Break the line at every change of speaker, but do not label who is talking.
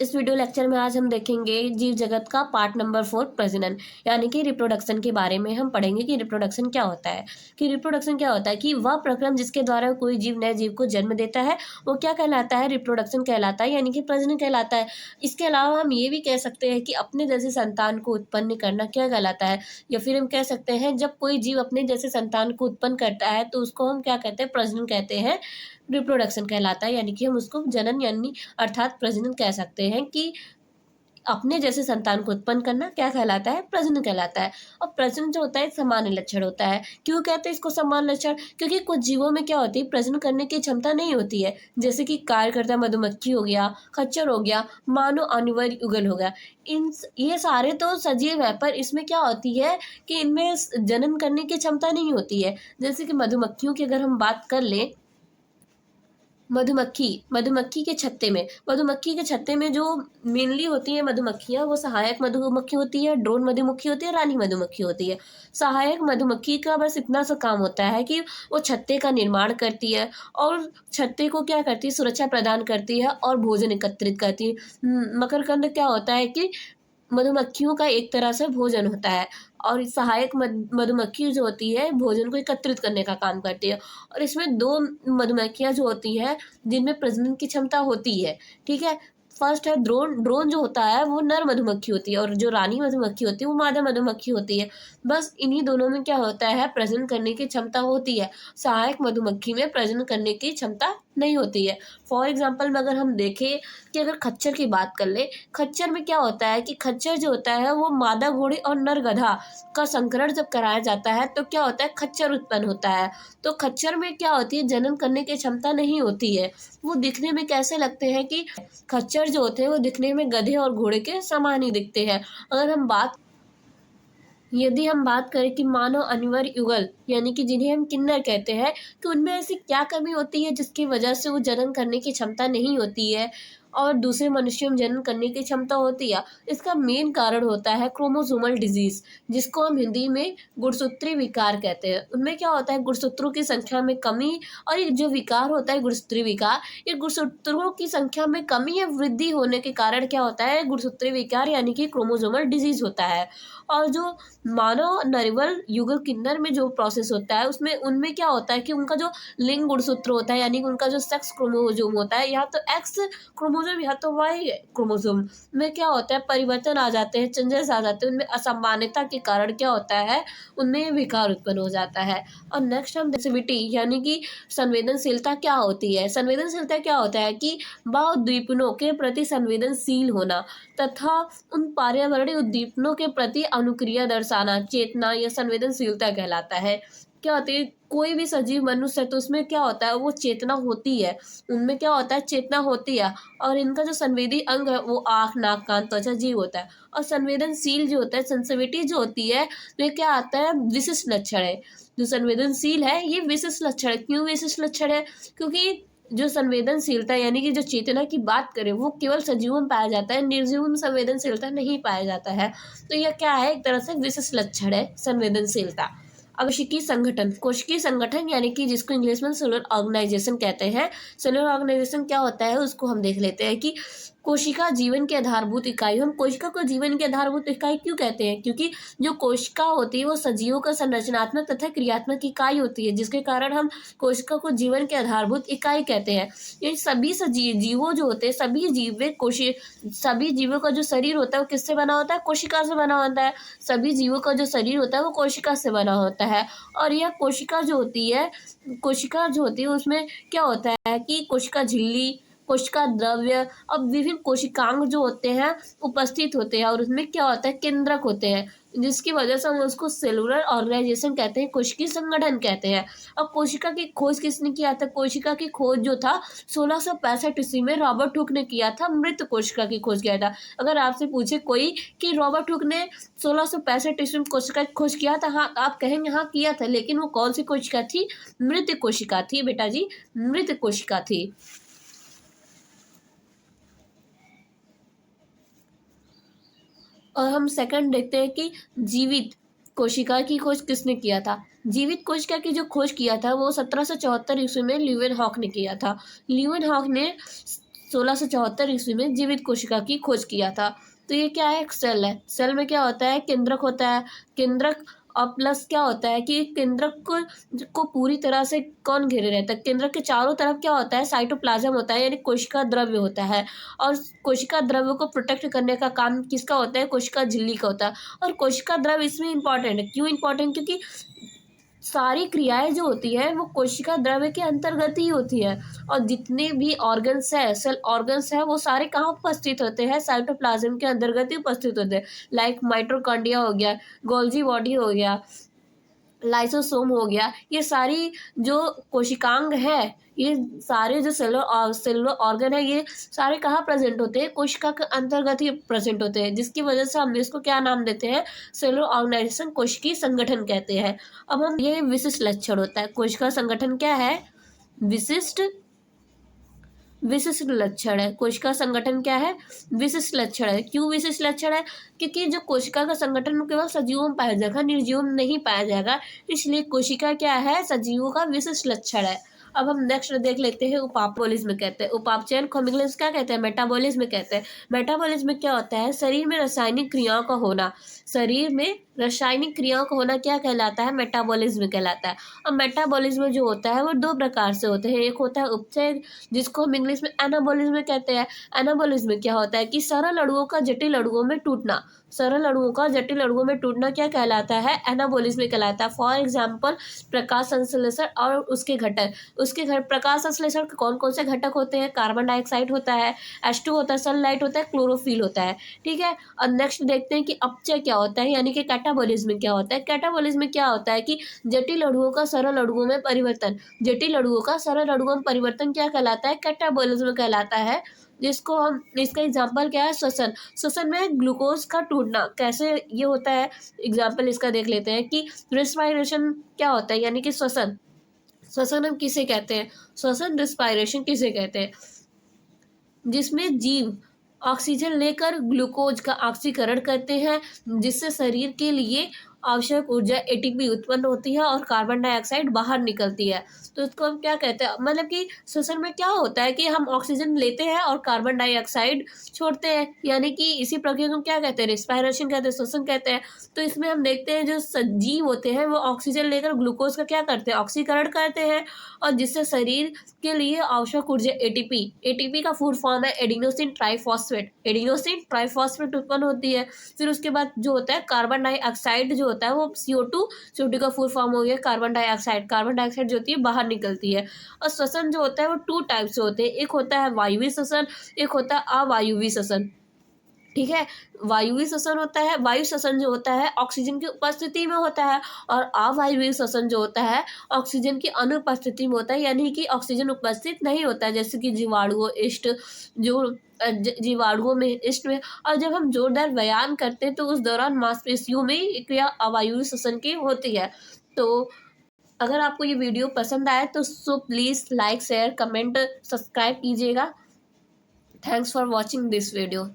इस video lecture में आज हम देखेंगे जीव जगत का पार्ट नंबर 4 प्रजनन यानी कि रिप्रोडक्शन के बारे में हम पढ़ेंगे कि रिप्रोडक्शन क्या होता है। कि वह प्रक्रम जिसके द्वारा कोई जीव नए जीव को जन्म देता है वो क्या कहलाता है, रिप्रोडक्शन कहलाता है यानी कि प्रजनन कहलाता है। इसके अलावा हम ये भी कह सकते हैं कि अपने जैसे संतान को उत्पन्न करना क्या कहलाता है, या फिर हम कह सकते हैं जब कोई जीव अपने जैसे संतान को उत्पन्न करता है तो उसको हम क्या कहते हैं, प्रजनन कहते हैं, रिप्रोडक्शन कहलाता है। यानी कि हम उसको जनन यानी अर्थात प्रजनन कह सकते हैं कि अपने जैसे संतान को उत्पन्न करना क्या कहलाता है, प्रजनन कहलाता है। और प्रजनन जो होता है सामान्य लक्षण होता है। क्यों कहते हैं इसको सामान्य लक्षण? क्योंकि कुछ जीवों में क्या होती है, प्रजनन करने की क्षमता नहीं होती है, जैसे कि कार्यकर्ता मधुमक्खी हो गया, खच्चर हो गया, मानव अनिवार्य युगल हो गया। ये सारे तो सजीव है, पर इसमें क्या होती है कि इनमें जनन करने की क्षमता नहीं होती है। जैसे कि मधुमक्खियों की अगर हम बात कर लें, मधुमक्खी के छत्ते में जो मेनली होती है मधुमक्खियां, वो सहायक मधुमक्खी होती है, ड्रोन मधुमक्खी होती है, रानी मधुमक्खी होती है। सहायक मधुमक्खी का बस इतना सा काम होता है कि वो छत्ते का निर्माण करती है और छत्ते को क्या करती है, सुरक्षा प्रदान करती है और भोजन एकत्रित करती है। मकरकंद क्या होता है कि मधुमक्खियों का एक तरह से भोजन होता है, और सहायक मधुमक्खी जो होती है भोजन को एकत्रित करने का काम करती है। और इसमें दो मधुमक्खियां जो होती हैं जिनमें प्रजनन की क्षमता होती है, ठीक है। फर्स्ट है ड्रोन। ड्रोन जो होता है वो नर मधुमक्खी होती है, और जो रानी मधुमक्खी होती है वो मादा मधुमक्खी होती है। बस इन्हीं दोनों में क्या होता है, प्रजनन करने की क्षमता होती है। सहायक मधुमक्खी में प्रजनन करने की क्षमता नहीं होती है। फॉर एग्जाम्पल में अगर हम देखें कि अगर खच्चर की बात कर ले, खच्चर में क्या होता है कि खच्चर जो होता है वो मादा घोड़ी और नर गधा का संकरण जब कराया जाता है तो क्या होता है, खच्चर उत्पन्न होता है। तो खच्चर में क्या होती है, जनन करने की क्षमता नहीं होती है। वो दिखने में कैसे लगते हैं कि खच्चर जो होते हैं वो दिखने में गधे और घोड़े के समान ही दिखते हैं। यदि हम बात करें कि मानव अनिवार्य युगल यानी कि जिन्हें हम किन्नर कहते हैं, कि उनमें ऐसी क्या कमी होती है जिसकी वजह से वो जनन करने की क्षमता नहीं होती है और दूसरे मनुष्यों में जनन करने की क्षमता होती है। इसका मेन कारण होता है क्रोमोसोमल डिजीज, जिसको हम हिंदी में गुणसूत्री विकार कहते हैं। उनमें क्या होता है, गुणसूत्रों की संख्या में कमी, और ये जो विकार होता है गुणसूत्री विकार, ये गुणसूत्रों की संख्या में कमी या वृद्धि होने के कारण क्या होता है, गुणसूत्री विकार यानी कि क्रोमोसोमल डिजीज होता है। और जो मानव नरिवल युगल किन्नर में जो प्रोसेस होता है उसमें उनमें क्या होता है कि उनका जो लिंग गुणसूत्र होता है यानी कि उनका जो सेक्स क्रोमोसोम होता है, या तो एक्स क्रोमोसोम या तो वाई क्रोमोसोम में क्या होता है, परिवर्तन आ जाते हैं, चेंजेस आ जाते हैं। उनमें असमानता के कारण क्या होता है, उनमें विकार उत्पन्न हो जाता है। और नेक्स्ट हम सेंसिटिविटी यानी कि संवेदनशीलता क्या होती है। संवेदनशीलता क्या होता है कि बहुउद्दीपनों के प्रति संवेदनशील होना तथा उन पर्यावरणीय उद्दीपनों के प्रति अनुक्रिया दर्शाना चेतना या संवेदनशीलता कहलाता है। क्या होती है, कोई भी सजीव मनुष्य है तो उसमें क्या होता है, वो चेतना होती है, उनमें क्या होता है, चेतना होती है। और इनका जो संवेदी अंग है वो आँख, नाक, कान, त्वचा, जीभ होता है। और संवेदनशील जो होता है, सेंसिटिविटी जो होती है, तो ये क्या आता है, विशिष्ट लक्षण है। जो संवेदनशील है ये विशिष्ट लक्षण है। क्यों विशिष्ट लक्षण है? क्योंकि जो संवेदनशीलता यानी कि जो चेतना की बात करें वो केवल सजीवों में पाया जाता है, निर्जीवों में संवेदनशीलता नहीं पाया जाता है। तो यह क्या है, एक तरह से विशिष्ट लक्षण है संवेदनशीलता। अब कोशिकीय संगठन यानी कि जिसको इंग्लिश में सेलुलर ऑर्गेनाइजेशन कहते हैं। सेलुलर ऑर्गेनाइजेशन क्या होता है उसको हम देख लेते हैं कि कोशिका जीवन की आधारभूत इकाई। हम कोशिका को जीवन की आधारभूत इकाई क्यों कहते हैं? क्योंकि जो कोशिका होती है वो सजीवों का संरचनात्मक तथा क्रियात्मक इकाई होती है, जिसके कारण हम कोशिका को जीवन की आधारभूत इकाई कहते हैं। ये सभी जीवों जो होते हैं, सभी जीवों का जो शरीर होता है वो किससे बना होता है, कोशिका से बना होता है। सभी जीवों का जो शरीर होता है वो कोशिका से बना होता है। और यह कोशिका जो होती है उसमें क्या होता है कि कोशिका झिल्ली, कोशिका द्रव्य और विभिन्न कोशिकांग जो होते हैं उपस्थित होते हैं, और उसमें क्या होता है, केंद्रक होते हैं, जिसकी वजह से हम उसको सेलुलर ऑर्गेनाइजेशन कहते हैं, कोशिकीय संगठन कहते हैं। अब कोशिका की खोज किसने किया था? कोशिका की खोज जो था 1665 ईस्वी में रॉबर्ट हुक ने किया था, मृत कोशिका की खोज किया था। अगर आपसे पूछे कोई कि रॉबर्ट हुक ने 1665 ईस्वी में कोशिका की खोज किया था, हाँ आप कहेंगे हाँ किया था, लेकिन वो कौन सी कोशिका थी? मृत कोशिका थी बेटा जी, मृत कोशिका थी। और हम सेकंड देखते हैं कि जीवित कोशिका की खोज किसने किया था। जीवित कोशिका की जो खोज किया था वो 1774 ईस्वी में ल्यूवेनहॉक ने किया था। ल्यूवेनहॉक ने 1674 ईस्वी में जीवित कोशिका की खोज किया था। तो ये क्या है, एक सेल है। सेल में क्या होता है, केंद्रक होता है। केंद्रक और प्लस क्या होता है कि केंद्रक को पूरी तरह से कौन घेरे रहता है, केंद्रक के चारों तरफ क्या होता है, साइटोप्लाज्म होता है, यानी कोशिका द्रव्य होता है। और कोशिका द्रव्य को प्रोटेक्ट करने का काम किसका होता है, कोशिका झिल्ली का होता है। और कोशिका द्रव्य इसमें इंपॉर्टेंट है, क्यों इंपॉर्टेंट, क्योंकि सारी क्रियाएं जो होती है वो कोशिका द्रव्य के अंतर्गत ही होती है। और जितने भी ऑर्गन्स है, सेल ऑर्गन्स है, वो सारे कहाँ उपस्थित होते हैं, साइटोप्लाज्म के अंतर्गत ही उपस्थित होते हैं। लाइक माइटोकॉन्ड्रिया हो गया, गोल्जी बॉडी हो गया, लाइसोसोम हो गया, ये सारी जो कोशिकांग है, ये सारे जो सेलुलर ऑर्गन है, ये सारे कहाँ प्रेजेंट होते हैं, कोशिका के अंतर्गत ही प्रेजेंट होते हैं, जिसकी वजह से हम इसको क्या नाम देते हैं, सेलुलर ऑर्गेनाइजेशन, कोशिकीय संगठन कहते हैं। अब हम ये विशिष्ट लक्षण होता है, कोशिका संगठन क्या है, विशिष्ट लक्षण है। कोशिका संगठन क्या है, विशिष्ट लक्षण है। क्यों विशिष्ट लक्षण है, क्योंकि जो कोशिका का संगठन केवल सजीवों में पाया जाएगा, निर्जीवों में नहीं पाया जाएगा, इसलिए कोशिका क्या है, सजीवों का विशिष्ट लक्षण है। अब हम नेक्स्ट देख लेते हैं, उपापचयन कहते हैं। उपापचयन को हम इंग्लिश क्या कहते हैं, मेटाबॉलिज्म कहते हैं। मेटाबॉलिज्म क्या होता है, शरीर में रासायनिक क्रियाओं का होना। शरीर में रासायनिक क्रियाओं का होना क्या कहलाता है, मेटाबॉलिज्म कहलाता है। और मेटाबॉलिज्म जो होता है वो दो प्रकार से होते हैं। एक होता है उपचय, जिसको हम इंग्लिश में एनाबॉलिज्म कहते हैं। एनाबॉलिज्म क्या होता है कि सरल अणुओं का जटिल अणुओं में टूटना। सरल अणुओं का जटिल अणुओं में टूटना क्या कहलाता है, एनाबॉलिज्म कहलाता है। फॉर एग्जाम्पल प्रकाश संश्लेषण और उसके घटक। प्रकाश संश्लेषण के कौन कौन से घटक होते हैं, कार्बन डाइऑक्साइड होता है, H2 होता है, सनलाइट होता है, क्लोरोफिल होता है। ठीक है। और नेक्स्ट देखते हैं कि अपचय क्या होता है, यानी कि कैटाबॉलिज्म क्या होता है। कैटाबॉलिज्म क्या होता है कि जटिल अणुओं का सरल अणुओं में परिवर्तन। जटिल अणुओं का सरल अणुओं में परिवर्तन क्या कहलाता है, कैटाबॉलिज्म कहलाता है। जिसको हम, इसका एग्जाम्पल क्या है, श्वसन। श्वसन में ग्लूकोज का टूटना कैसे ये होता है, एग्जाम्पल इसका देख लेते हैं कि रेस्पिरेशन क्या होता है, यानी कि श्वसन। श्वसन हम किसे कहते हैं, श्वसन रेस्पिरेशन किसे कहते हैं, जिसमें जीव ऑक्सीजन लेकर ग्लूकोज का ऑक्सीकरण करते हैं, जिससे शरीर के लिए आवश्यक ऊर्जा एटीपी उत्पन्न होती है और कार्बन डाइऑक्साइड बाहर निकलती है। तो इसको हम क्या कहते हैं, मतलब कि श्वसन में क्या होता है कि हम ऑक्सीजन लेते हैं और कार्बन डाइऑक्साइड छोड़ते हैं, यानी कि इसी प्रक्रिया को क्या कहते हैं, रेस्पिरेशन कहते हैं, श्वसन कहते हैं। तो इसमें हम देखते हैं जो सजीव होते हैं वो ऑक्सीजन लेकर ग्लूकोज का क्या करते हैं, ऑक्सीकरण करते हैं, और जिससे शरीर के लिए आवश्यक ऊर्जा एटीपी का फुल फॉर्म है एडिनोसिन ट्राइफॉस्फेट। एडिनोसिन ट्राइफॉस्फेट उत्पन्न होती है। फिर उसके बाद जो होता है कार्बन डाइऑक्साइड जो होता है वो CO2 का फुल फॉर्म हो गया कार्बन डाइऑक्साइड। कार्बन डाइऑक्साइड जो होती है बाहर निकलती है। और श्वसन जो होता है वो 2 टाइप से होते हैं, एक होता है वायुवी श्वसन, एक होता है अवायुवी श्वसन। ठीक है। वायुवी श्वसन होता है, वायु श्वसन जो होता है ऑक्सीजन की उपस्थिति में होता है, और अवायुवी श्वसन जो होता है ऑक्सीजन की अनुपस्थिति में होता है, यानी कि ऑक्सीजन उपस्थित नहीं होता है, जैसे कि जीवाणुओं इष्ट जो जीवाणुओं में इष्ट में। और जब हम जोरदार व्यायाम करते हैं तो उस दौरान मांसपेशियों में क्रिया अवायुवी श्वसन की होती है। तो अगर आपको ये वीडियो पसंद आए तो please like share comment subscribe कीजिएगा। Thanks for watching this video.